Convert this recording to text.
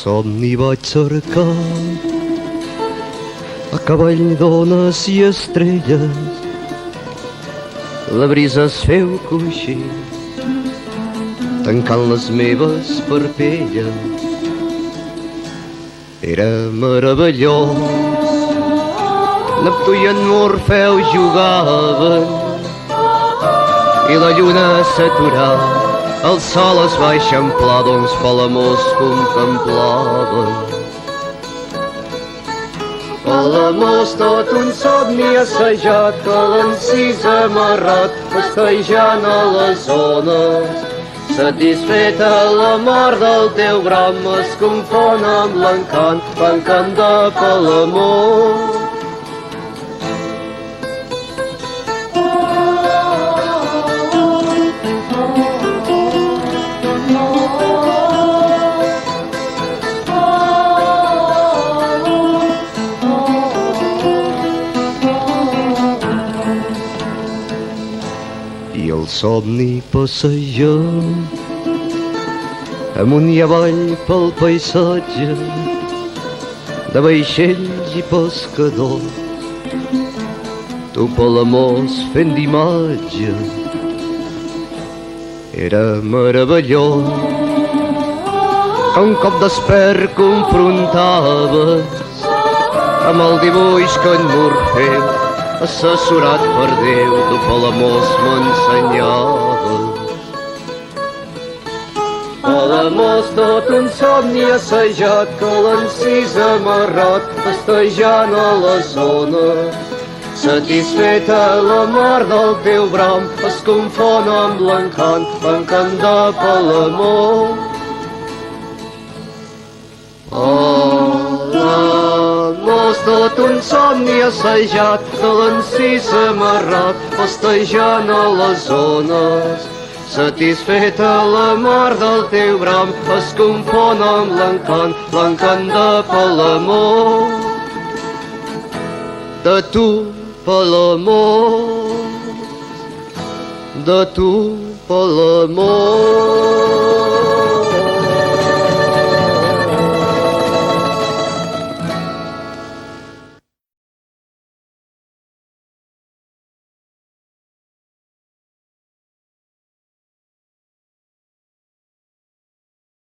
somni vaig cercar a cavall d'ones i estrelles. La brisa es feu coixí tancant les meves parpelles. Era meravellós, Neptú i en Morfeu jugaven i la lluna s'aturà, el sol es va eixamplar, doncs Palamós contemplaven. Palamós, tot un somni assajat, que l'encís amarrat, festejant a les ones. Satisfeta la mort del teu bram, es confon amb l'encant de Palamós. I el somni passeja amunt i avall pel paisatge de vaixells i pescadors. Tu, Palamós, fent d'imatge, era meravellós que un cop despert confrontaves amb el dibuix que en Morfeu, assessorat per Déu, tu, Palamós, m'ensenyaves. Palamós, tot un somni assajat, que l'encís amarrat, festejant a les ones. Satisfeta la mort del teu bram, es confon amb l'encant de Palamós. Palamós, tot un somni assajat, que l'encís amarrat, festejant a les ones. Satisfeta la mort del teu bram, es confon amb l'encant de Palamós. De tu, Palamós, de tu, Palamós.